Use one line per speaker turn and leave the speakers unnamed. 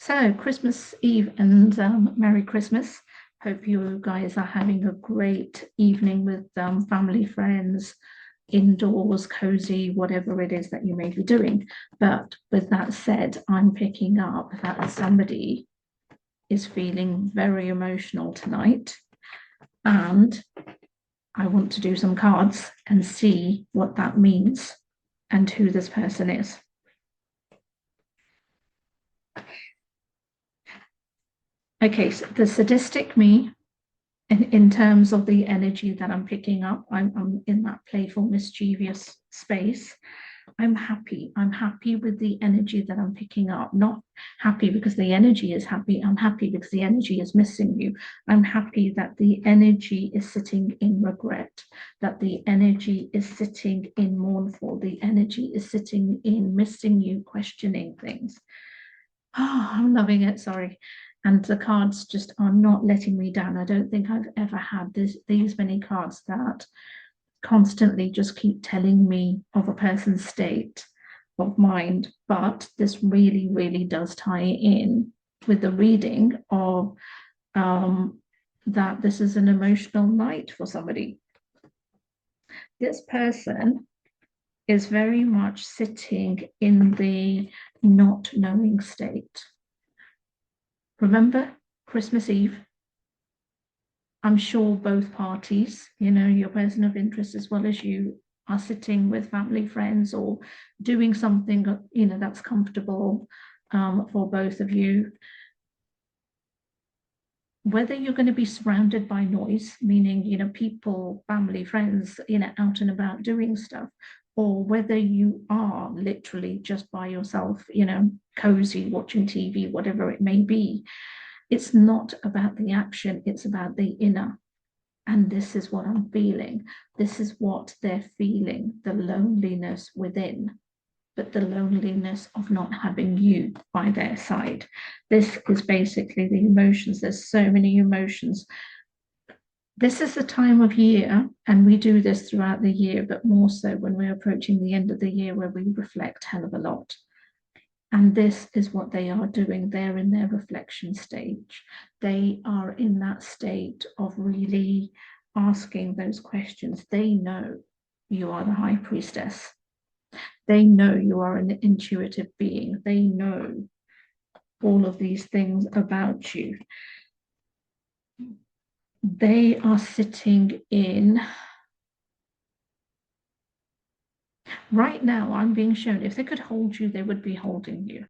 So, Christmas Eve and Merry Christmas. Hope you guys are having a great evening with family, friends, indoors, cozy, whatever it is that you may be doing. But with that said, I'm picking up that somebody is feeling very emotional tonight. And I want to do some cards and see what that means and who this person is. Okay, so the sadistic me, in terms of the energy that I'm picking up, I'm in that playful, mischievous space. I'm happy. I'm happy with the energy that I'm picking up. Not happy because the energy is happy. I'm happy because the energy is missing you. I'm happy that the energy is sitting in regret, that the energy is sitting in mournful, the energy is sitting in missing you, questioning things. Oh, I'm loving it. Sorry. And the cards just are not letting me down. I don't think I've ever had these many cards that constantly just keep telling me of a person's state of mind. But this really, really does tie in with the reading of that this is an emotional night for somebody. This person is very much sitting in the not knowing state. Remember Christmas Eve? I'm sure both parties, your person of interest as well as you, are sitting with family, friends, or doing something, that's comfortable for both of you. Whether you're going to be surrounded by noise, meaning, people, family, friends, out and about doing stuff, or whether you are literally just by yourself, cozy, watching TV, whatever it may be, it's not about the action, it's about the inner. And this is what I'm feeling. This is what they're feeling, the loneliness within, but the loneliness of not having you by their side. This is basically the emotions. There's so many emotions. This is the time of year, and we do this throughout the year, but more so when we're approaching the end of the year where we reflect hell of a lot. And this is what they are doing. They're in their reflection stage. They are in that state of really asking those questions. They know you are the high priestess. They know you are an intuitive being. They know all of these things about you. They are sitting in. Right now, I'm being shown if they could hold you, they would be holding you.